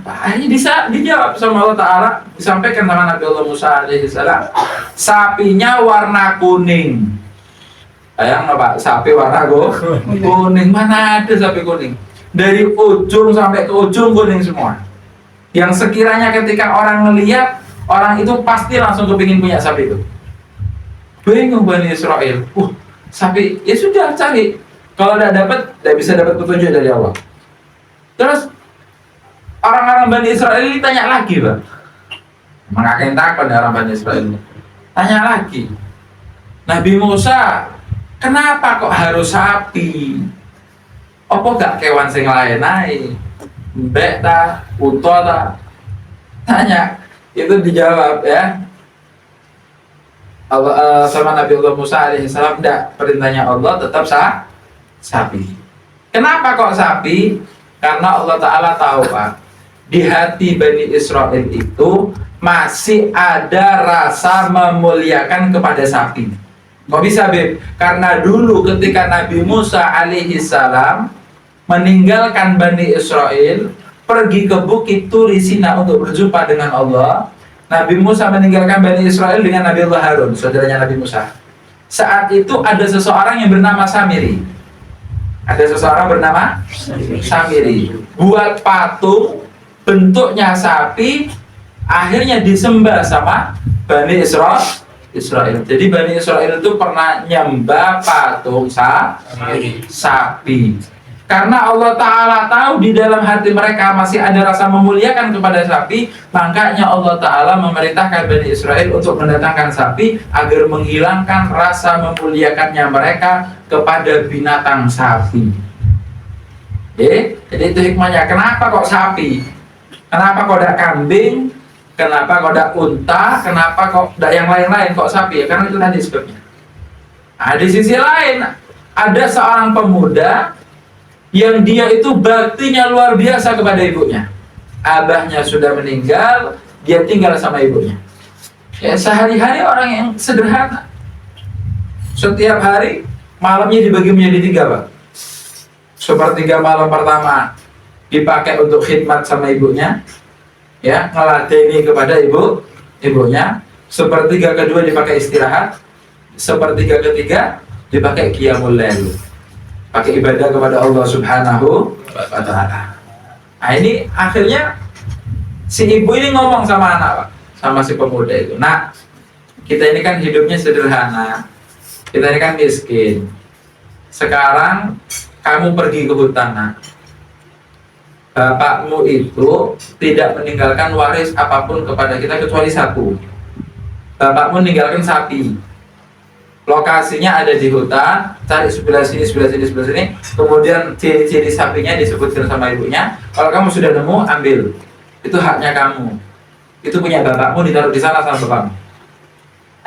Akhirnya dijawab sama Allah Ta'ala, disampaikan sama Nabi Allah Musa alaihissalam, sapinya warna kuning. Bayang Pak, sapi warna kuning. Mana ada sapi kuning? Dari ujung sampai ke ujung kuning semua. Yang sekiranya ketika orang melihat, orang itu pasti langsung kepingin punya sapi itu. Bingung Bani Israel. Sapi, ya sudah cari. Kalau tidak bisa dapat petunjuk dari Allah. Terus orang-orang Bani Israel ini tanya lagi, Pak. Mengaken takon orang Bani Israel ini. Tanya lagi. Nabi Musa, kenapa kok harus sapi? Apa gak kewan sing lain ae? Mbek ta, unta ta? Tanya. Itu dijawab ya. Allah, sama Nabi Allah Musa alaihissalam, tidak, perintahnya Allah tetap sapi. Kenapa kok sapi? Karena Allah Ta'ala tahu Pak, di hati Bani Israel itu masih ada rasa memuliakan kepada sapi. Kok bisa Beb? Karena dulu ketika Nabi Musa alaihissalam meninggalkan Bani Israel, pergi ke Bukit Turi Sina untuk berjumpa dengan Allah, Nabi Musa meninggalkan Bani Israel dengan Nabi Allah Harun, saudaranya Nabi Musa. Saat itu ada seseorang yang bernama Samiri. Samiri. Buat patung bentuknya sapi, akhirnya disembah sama Bani Israel. Jadi Bani Israel itu pernah nyembah patung sapi. Karena Allah Ta'ala tahu di dalam hati mereka masih ada rasa memuliakan kepada sapi, makanya Allah Ta'ala memerintahkan Bani Israel untuk mendatangkan sapi agar menghilangkan rasa memuliakannya mereka kepada binatang sapi. Jadi itu hikmahnya. Kenapa kok sapi? Kenapa kok tidak kambing? Kenapa kok tidak unta? Kenapa kok tidak yang lain-lain? Kok sapi? Karena itu tadi sebabnya. Nah, di sisi lain ada seorang pemuda yang dia itu baktinya luar biasa kepada ibunya. Abahnya sudah meninggal, dia tinggal sama ibunya. Ya, sehari-hari orang yang sederhana. Setiap hari malamnya dibagi menjadi 3 Pak. Sepertiga malam pertama dipakai untuk khidmat sama ibunya, ya, ngeladeni kepada ibunya. Sepertiga kedua dipakai istirahat. Sepertiga ketiga dipakai qiyamul lail, pakai ibadah kepada Allah Subhanahu wa Ta'ala. Nah ini akhirnya si ibu ini ngomong sama anak Pak, sama si pemuda itu, nak, kita ini kan hidupnya sederhana, kita ini kan miskin. Sekarang kamu pergi ke hutan, nak. Bapakmu itu tidak meninggalkan waris apapun kepada kita kecuali 1. Bapakmu meninggalkan sapi. Lokasinya ada di hutan, cari sebelah sini, kemudian ciri-ciri sapinya disebutkan sama ibunya. Kalau kamu sudah nemu, ambil. Itu haknya kamu. Itu punya bapakmu, ditaruh di sana sama bapakmu.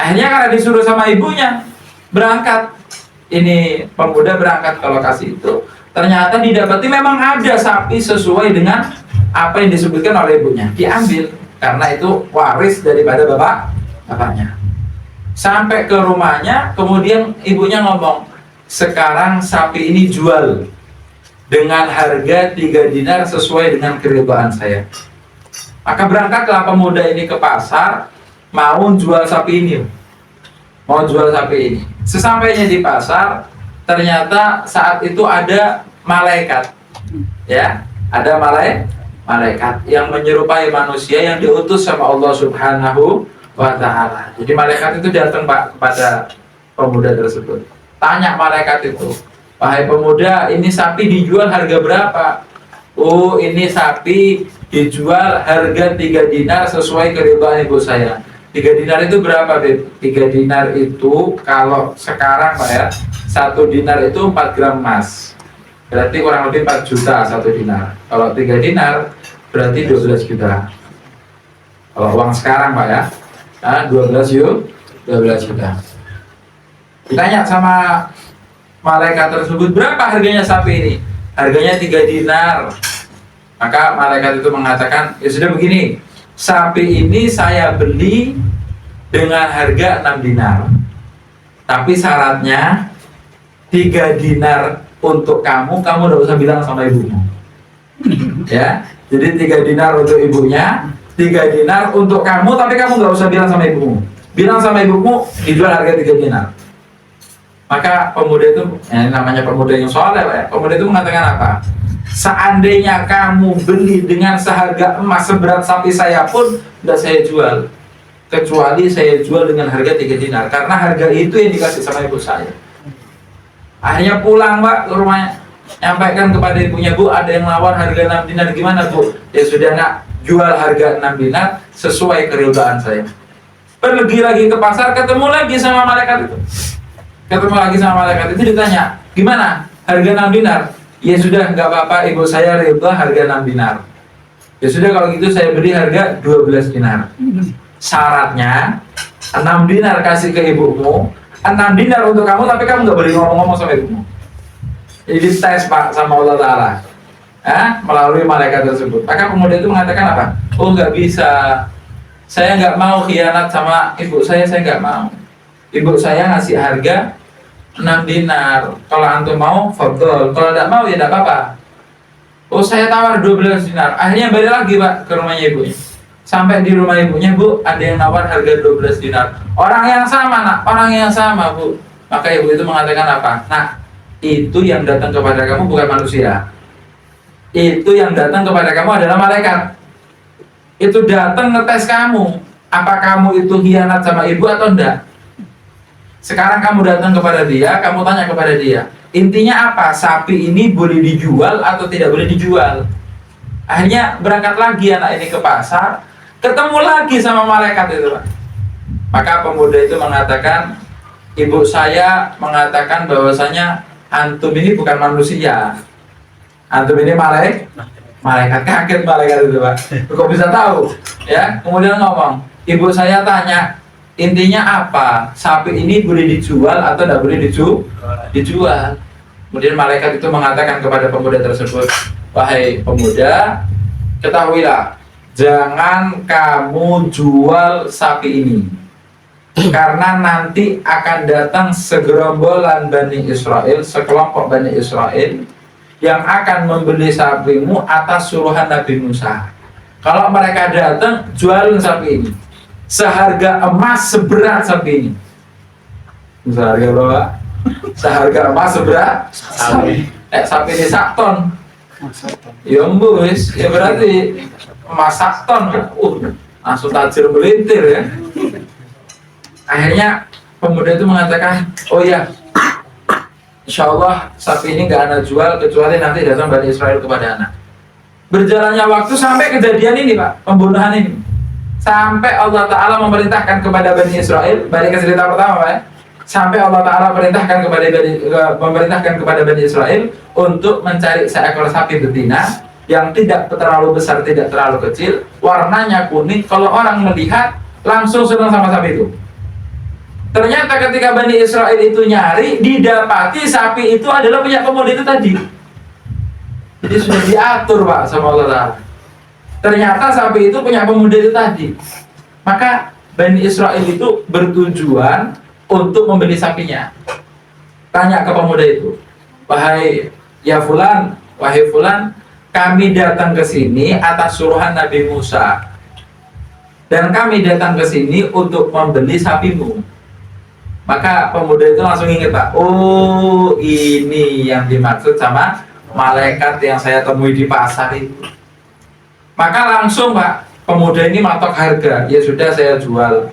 Akhirnya karena disuruh sama ibunya berangkat, ini pemuda berangkat ke lokasi itu, ternyata didapati memang ada sapi sesuai dengan apa yang disebutkan oleh ibunya, diambil karena itu waris daripada bapaknya. Sampai ke rumahnya, kemudian ibunya ngomong, sekarang sapi ini jual dengan harga 3 dinar sesuai dengan keridhaan saya. Maka berangkatlah pemuda ini ke pasar, mau jual sapi ini. Sesampainya di pasar, ternyata saat itu ada malaikat, ya, ada malaikat yang menyerupai manusia yang diutus sama Allah Subhanahu wa Ta'ala. Jadi malaikat itu datang Pak kepada pemuda tersebut. Tanya malaikat itu, wahai pemuda, ini sapi dijual harga berapa? Oh, ini sapi dijual harga 3 dinar sesuai keridhaan ibu saya. 3 dinar itu berapa, Beb? 3 dinar itu kalau sekarang Pak ya, 1 dinar itu 4 gram emas. Berarti kurang lebih 4 juta 1 dinar. Kalau 3 dinar berarti 12 juta. Kalau uang sekarang Pak ya, 12 juta. Ditanya sama malaikat tersebut, berapa harganya sapi ini? Harganya 3 dinar. Maka malaikat itu mengatakan, ya sudah begini, sapi ini saya beli dengan harga 6 dinar. Tapi syaratnya 3 dinar untuk kamu tidak usah bilang sama ibumu. Ya, jadi 3 dinar untuk ibunya, 3 dinar untuk kamu, tapi kamu nggak usah bilang sama ibumu. Bilang sama ibumu dijual harga 3 dinar. Maka pemuda itu, ya, namanya pemuda yang soleh, ya. Pemuda itu mengatakan apa? Seandainya kamu beli dengan seharga emas seberat sapi saya pun tidak saya jual, kecuali saya jual dengan harga 3 dinar, karena harga itu yang dikasih sama ibu saya. Akhirnya pulang Pak ke rumahnya, nyampaikan kepada ibunya, Bu, ada yang nawar harga 6 dinar, gimana Bu? Ya sudah nak, jual harga 6 dinar sesuai keridhaan saya. Pergi lagi ke pasar, ketemu lagi sama malaikat itu. Ditanya, gimana harga 6 dinar? Ya sudah, nggak apa-apa, ibu saya ridha harga 6 dinar. Ya sudah, kalau gitu saya beri harga 12 dinar. Syaratnya 6 dinar kasih ke ibumu, 6 dinar untuk kamu, tapi kamu nggak boleh ngomong-ngomong sama ibumu. Jadi tes Pak sama Allah Ta'ala, melalui malaikat tersebut. Maka pemuda itu mengatakan apa? Oh, nggak bisa, saya nggak mau khianat sama ibu saya nggak mau. Ibu saya ngasih harga 6 dinar, kalau antum mau, fadol. Kalau tidak mau, ya tidak apa-apa. Oh, saya tawar 12 dinar. Akhirnya balik lagi Pak ke rumahnya ibunya. Sampai di rumah ibunya, Bu, ada yang nawar harga 12 dinar. Orang yang sama, nak, orang yang sama, Bu. Maka ibu itu mengatakan apa? Nah, itu yang datang kepada kamu bukan manusia. Itu yang datang kepada kamu adalah malaikat. Itu datang ngetes kamu. Apa kamu itu khianat sama ibu atau enggak? Sekarang kamu datang kepada dia, kamu tanya kepada dia, intinya apa? Sapi ini boleh dijual atau tidak boleh dijual? Akhirnya berangkat lagi anak ini ke pasar, ketemu lagi sama malaikat itu Pak. Maka pemuda itu mengatakan, ibu saya mengatakan bahwasanya antum ini bukan manusia, antum ini malaikat. Kaget malaikat itu Pak, kok bisa tahu? Ya, kemudian ngomong, ibu saya tanya, intinya apa? Sapi ini boleh dijual atau tidak boleh dijual? Kemudian malaikat itu mengatakan kepada pemuda tersebut, wahai pemuda, ketahuilah, jangan kamu jual sapi ini, karena nanti akan datang segerombolan Bani Israel, sekelompok Bani Israel yang akan membeli sapimu atas suruhan Nabi Musa. Kalau mereka datang, jualin sapi ini seharga emas seberat sapi ini. Seharga berapa? Seharga emas seberat sapi. Sapi ini sak ton. Ya mbus, ya berarti emas sak ton. Langsung tajir melintir ya. Akhirnya pemuda itu mengatakan, oh ya, insya Allah sapi ini nggak anak jual kecuali nanti datang Bani Israel kepada anak. Berjalannya waktu sampai kejadian ini Pak, pembunuhan ini. Sampai Allah Ta'ala memerintahkan kepada Bani Israel, balik ke cerita pertama Pak ya. Sampai Allah Ta'ala memerintahkan kepada Bani Israel untuk mencari seekor sapi betina yang tidak terlalu besar, tidak terlalu kecil, warnanya kuning, kalau orang melihat langsung senang sama sapi itu. Ternyata ketika Bani Israel itu nyari, didapati sapi itu adalah punya pemuda itu tadi. Jadi sudah diatur Pak sama Allah Ta'ala. Ternyata sapi itu punya pemuda itu tadi. Maka Bani Israel itu bertujuan untuk membeli sapinya. Tanya ke pemuda itu, wahai fulan, kami datang ke sini atas suruhan Nabi Musa. Dan kami datang ke sini untuk membeli sapimu. Maka pemuda itu langsung ingat Pak, oh ini yang dimaksud sama malaikat yang saya temui di pasar itu. Maka langsung Pak, pemuda ini matok harga. Ya sudah, saya jual.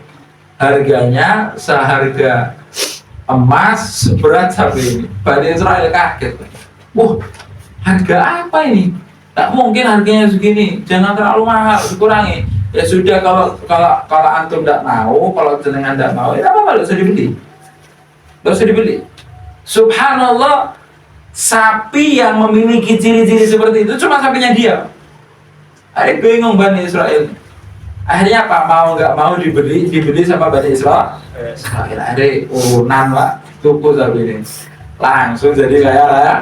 Harganya seharga emas seberat sapi ini. Bani Israel kaget. Harga apa ini? Tak mungkin harganya segini. Jangan terlalu mahal, dikurangi. Ya sudah, kalau antum tidak mau, kalau jenengan tidak mau, ya apa-apa, tidak usah dibeli. Tidak usah dibeli. Subhanallah, sapi yang memiliki ciri-ciri seperti itu cuma sapinya dia. Akhirnya bingung Bani Israel. Akhirnya apa? Mau nggak mau dibeli sama Bani Israel. Akhirnya unan Pak, tuku sapi ini. Langsung jadi kaya raya.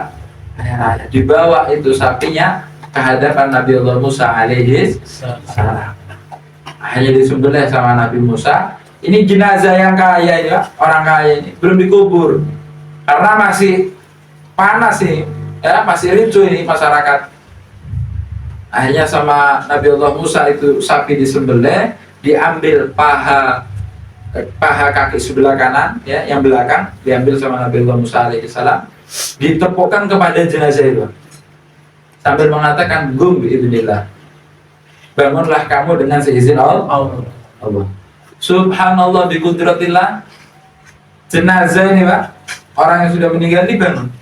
Dibawa itu sapinya ke hadapan Nabi Allah Musa alaihi salam. Akhirnya disembelih sama Nabi Musa. Ini jenazah yang kaya ya, orang kaya ini belum dikubur karena masih panas nih, ya masih ricu ini masyarakat. Akhirnya sama Nabi Allah Musa itu sapi disembelih, diambil paha kaki sebelah kanan, ya yang belakang diambil sama Nabi Allah Musa alaihissalam, ditepukkan kepada jenazah itu sambil mengatakan gum biidznillah. Bangunlah kamu dengan seizin Allah. Subhanallah, biqudratillah. Jenazah ini Pak, orang yang sudah meninggal dibangun.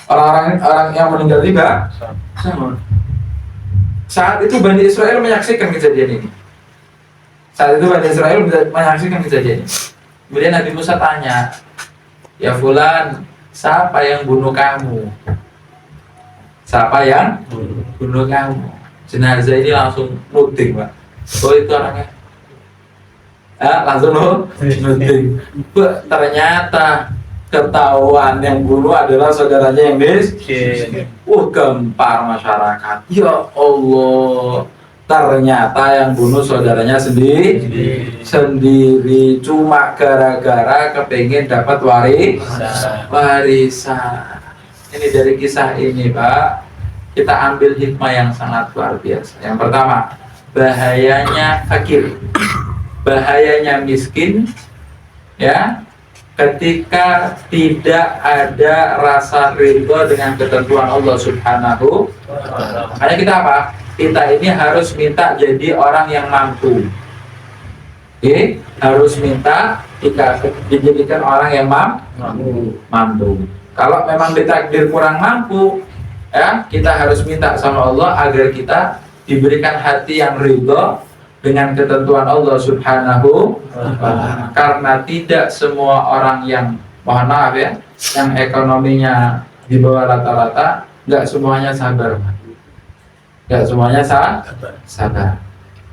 Orang yang meninggal bangun. Saat itu Bani Israel menyaksikan kejadian ini. Kemudian Nabi Musa tanya, ya fulan, siapa yang bunuh kamu? Jenazah ini langsung nuding Pak. Oh itu orangnya. Langsung nuding. Ternyata ketahuan yang bunuh adalah saudaranya yang miskin. Gempar masyarakat. Ya Allah, ternyata yang bunuh saudaranya sendiri. Cuma gara-gara kepengen dapat warisan. Ini dari kisah ini Pak, kita ambil hikmah yang sangat luar biasa. Yang pertama, bahayanya fakir, bahayanya miskin, ya, ketika tidak ada rasa ridho dengan ketentuan Allah Subhanahu wa Ta'ala. Makanya kita apa? Kita ini harus minta jadi orang yang mampu. Oke, harus minta kita dijadikan orang yang mampu. Kalau memang ditakdir kurang mampu, ya, kita harus minta sama Allah agar kita diberikan hati yang ridho dengan ketentuan Allah Subhanahu wa Ta'ala. Karena tidak semua orang yang, mohon maaf ya, yang ekonominya di bawah rata-rata, nggak semuanya sabar. Nggak semuanya sabar.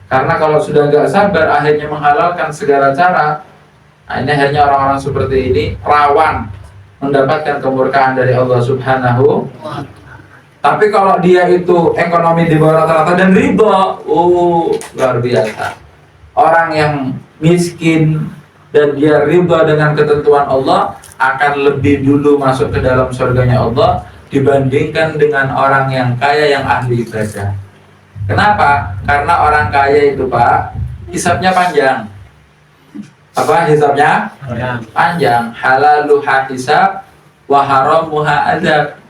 Karena kalau sudah nggak sabar, akhirnya menghalalkan segala cara. Nah, ini akhirnya orang-orang seperti ini rawan mendapatkan kemurkaan dari Allah Subhanahu wa Ta'ala. Tapi kalau dia itu ekonomi di bawah rata-rata dan ridho, luar biasa. Orang yang miskin dan dia ridho dengan ketentuan Allah akan lebih dulu masuk ke dalam surganya Allah dibandingkan dengan orang yang kaya yang ahli ibadah. Kenapa? Karena orang kaya itu Pak, hisabnya panjang. Apa hisabnya? Panjang. Halaluha hisab wa haramuha adab.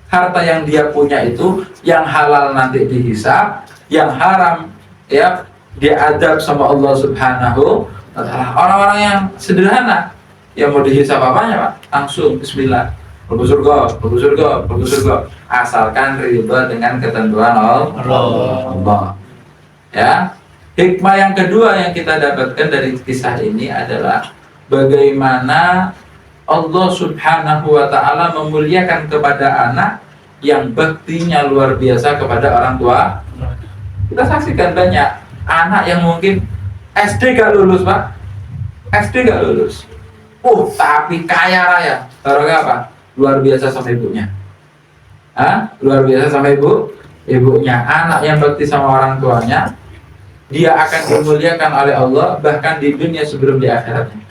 Harta yang dia punya itu, yang halal nanti dihisab, yang haram ya diadab sama Allah Subhanahu wa Ta'ala. Orang-orang yang sederhana yang mau dihisab apanya Pak? Langsung bismillah, mlebu surga, asalkan ridha dengan ketentuan Allah. Ya. Hikmah yang kedua yang kita dapatkan dari kisah ini adalah bagaimana Allah Subhanahu wa Ta'ala memuliakan kepada anak yang baktinya luar biasa kepada orang tua. Kita saksikan banyak anak yang mungkin SD gak lulus Pak, SD nggak lulus. Tapi kaya raya. Barangnya apa? Luar biasa sama ibunya. Luar biasa sama ibunya. Anak yang bakti sama orang tuanya, dia akan dimuliakan oleh Allah bahkan di dunia sebelum di akhiratnya.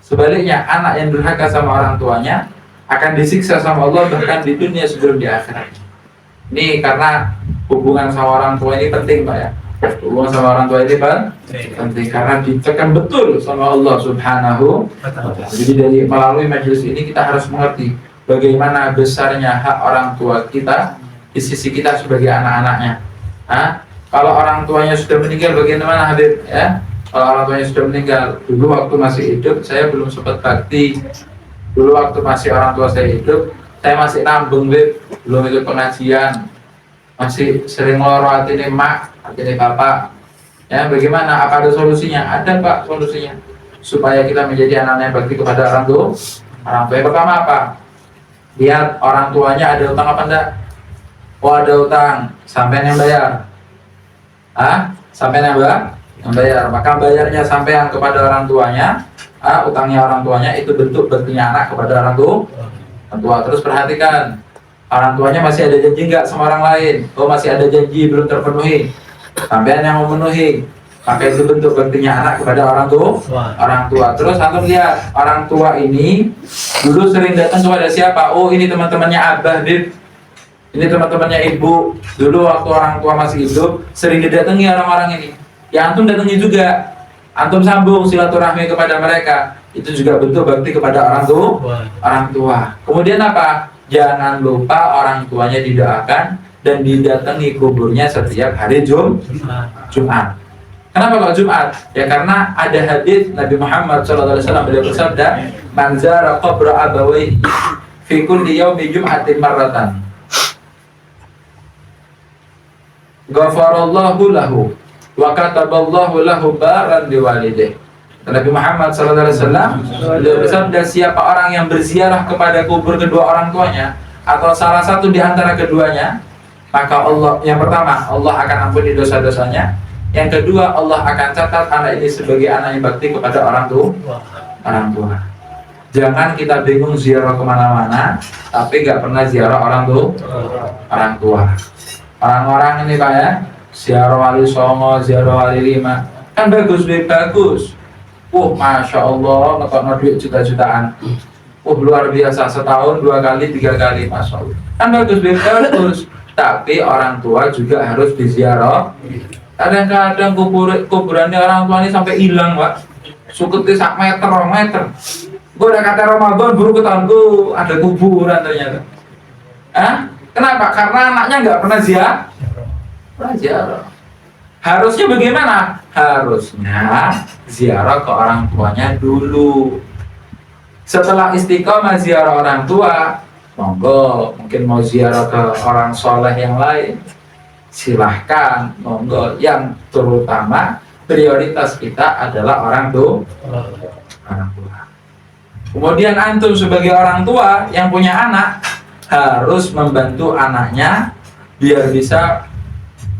Sebaliknya, anak yang durhaka sama orang tuanya akan disiksa sama Allah bahkan di dunia sebelum di akhiratnya. Ini karena hubungan sama orang tua ini penting, Pak ya. Hubungan sama orang tua ini penting karena ditekan betul sama Allah Subhanahu wa ta'ala. Jadi dari melalui majelis ini kita harus mengerti bagaimana besarnya hak orang tua kita di sisi kita sebagai anak-anaknya. Kalau orang tuanya sudah meninggal, bagaimana Habib? Ya, kalau orang tuanya sudah meninggal, dulu waktu masih hidup saya belum sempat bakti. Dulu waktu masih orang tua saya hidup, saya masih nambung, belum ikut pengajian, masih sering ngeloro hati mak, hati bapak. Ya, bagaimana? Apa ada solusinya? Ada, Pak, solusinya. Supaya kita menjadi anak yang bakti kepada orang tua. Orang tua yang pertama apa? Lihat orang tuanya ada utang apa enggak? Ada utang, sampean yang bayar. Sampean yang bayar. Maka bayarnya sampean kepada orang tuanya, utangnya orang tuanya itu bentuk baktinya anak kepada orang tua. Terus perhatikan, orang tuanya masih ada janji enggak sama orang lain? Masih ada janji belum terpenuhi. Sampean yang memenuhi. Maka itu bentuk baktinya anak kepada orang tua. Terus antum lihat, orang tua ini dulu sering datang kepada siapa? Ini teman-temannya Abah, Bib. Ini teman-temannya Ibu. Dulu waktu orang tua masih hidup, sering didatangi orang-orang ini. Ya antum datangi juga. Antum sambung silaturahmi kepada mereka. Itu juga bentuk bakti kepada orang tua. Kemudian apa? Jangan lupa orang tuanya didoakan dan didatangi kuburnya setiap hari Jumat. Kenapa kalau Jumat? Ya karena ada hadis Nabi Muhammad SAW beliau bersabda, "Man zara qabra abawayhi fi kulli yaumi jum'atin marratan, ghafarallahu lahu wa kataballahu lahu baran liwalidayh." Nabi Muhammad SAW beliau bersabda, siapa orang yang berziarah kepada kubur kedua orang tuanya atau salah satu di antara keduanya, maka Allah, yang pertama, Allah akan ampuni dosa-dosanya. Yang kedua, Allah akan catat anak ini sebagai anak yang bakti kepada orang tua. Jangan kita bingung ziarah kemana-mana, tapi nggak pernah ziarah orang tua. Orang-orang ini Pak ya, ziarah wali songo, ziarah wali lima, kan bagus. Masya Allah, ngetokno duit juta-jutaan. Luar biasa, setahun 2 kali, 3 kali, Masya Allah. Kan bagus. Tapi orang tua juga harus diziarah. Kadang-kadang kuburannya orang tua ini sampai hilang, Pak. Sukutnya sak meter. Gue udah kata Ramadan, baru ketahuan ada kuburan ternyata. Kenapa? Karena anaknya nggak pernah ziarah. Harusnya bagaimana? Harusnya ziarah ke orang tuanya dulu. Setelah istiqomah ziarah orang tua, monggo, mungkin mau ziarah ke orang soleh yang lain, silahkan, monggo. Yang terutama prioritas kita adalah orang tua. Kemudian antum sebagai orang tua yang punya anak harus membantu anaknya biar bisa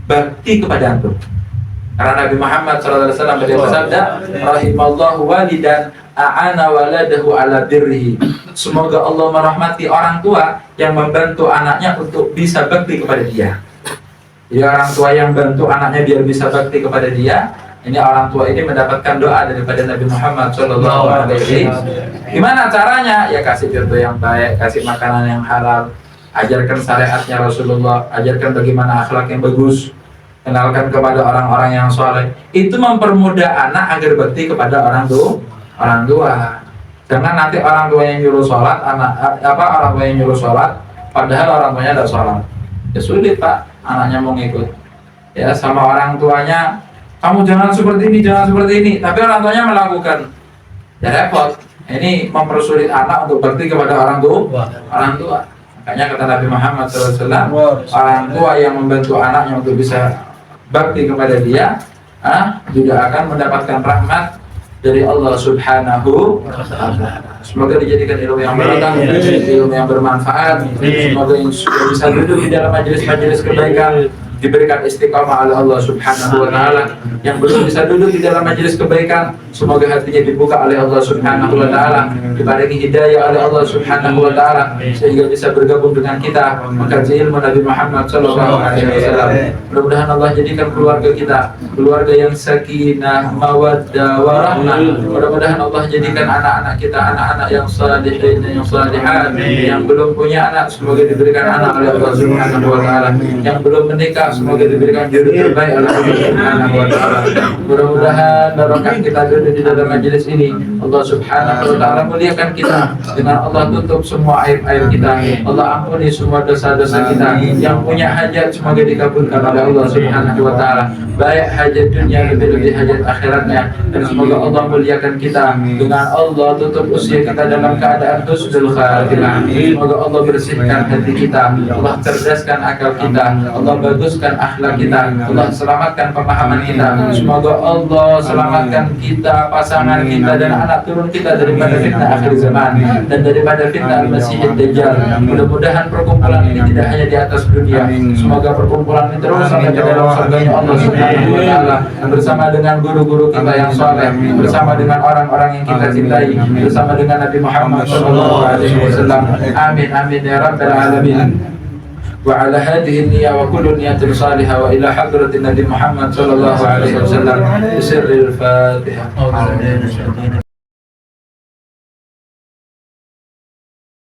bakti kepada antum. Karena Nabi Muhammad SAW beliau bersabda, rahimallahu walidan a'ana waladahu ala birrihi. Semoga Allah merahmati orang tua yang membantu anaknya untuk bisa bakti kepada dia. Jadi orang tua yang bantu anaknya biar bisa bakti kepada dia, ini orang tua ini mendapatkan doa daripada Nabi Muhammad SAW. Gimana caranya? Ya kasih contoh yang baik, kasih makanan yang halal, ajarkan syariatnya Rasulullah, ajarkan bagaimana akhlak yang bagus, kenalkan kepada orang-orang yang soleh. Itu mempermudah anak agar bakti kepada orang tua. Jangan nanti orang tua yang nyuruh sholat, orang tua yang nyuruh sholat, padahal orang tuanya tidak sholat. Ya sulit Pak, anaknya mau ngikut. Ya sama orang tuanya, kamu jangan seperti ini, tapi orang tuanya melakukan. Ya repot. Ini mempersulit anak untuk bakti kepada orang tua. Makanya kata Nabi Muhammad SAW, orang tua yang membantu anaknya untuk bisa bakti kepada dia, juga akan mendapatkan rahmat dari Allah Subhanahu wa ta'ala. Semoga dijadikan ilmu yang berkah, ilmu yang bermanfaat. Semoga bisa duduk di dalam majelis-majelis kebaikan diberikan istiqamah oleh Allah Subhanahu wa taala. Yang belum bisa duduk di dalam majelis kebaikan, semoga hatinya dibuka oleh Allah Subhanahu wa taala, dibarengi hidayah oleh Allah Subhanahu wa taala sehingga bisa bergabung dengan kita mengkaji ilmu Nabi Muhammad sallallahu alaihi wasallam. Mudah-mudahan Allah jadikan keluarga kita keluarga yang sakinah, mawaddah, warahmah. Mudah-mudahan Allah jadikan anak-anak kita anak-anak yang salihin, yang salihat. Yang belum punya anak semoga diberikan anak oleh Allah Subhanahu wa taala. Yang belum menikah semoga diberikan jodoh terbaik oleh Allah Subhanahu wa taala. Mudah-mudahan barokah kita duduk di dalam majelis ini, Allah Subhanahu wa taala muliakan kita dengan Allah tutup semua aib-aib kita. Allah ampuni semua dosa-dosa kita. Yang punya hajat semoga dikabulkan oleh Allah Subhanahu wa taala. Baik hajat dunia lebih-lebih hajat akhiratnya, dan semoga Allah muliakan kita dengan Allah tutup usia kita dalam keadaan husnul khatimah. Semoga Allah bersihkan hati kita, Allah cerdaskan akal kita, Allah baguskan akhlak kita, Allah selamatkan pemahaman kita. Semoga Allah selamatkan kita, pasangan kita, dan anak turun kita daripada fitnah akhir zaman dan daripada fitnah Al-Masih Dajjal. Mudah-mudahan perkumpulan ini tidak hanya di atas dunia, semoga perkumpulan ini terus sampai ke dalam surganya Allah Subhanahu wa taala, bersama dengan guru-guru kita yang saleh, bersama dengan orang-orang yang kita cintai, bersama dengan Nabi Muhammad sallallahu alaihi wasallam. Amin amin ya rabbal alamin. وعلى هذه النية وكل نية صالحة وإلى حضرة النبي محمد صلى الله عليه وسلم بسر الفاتحة.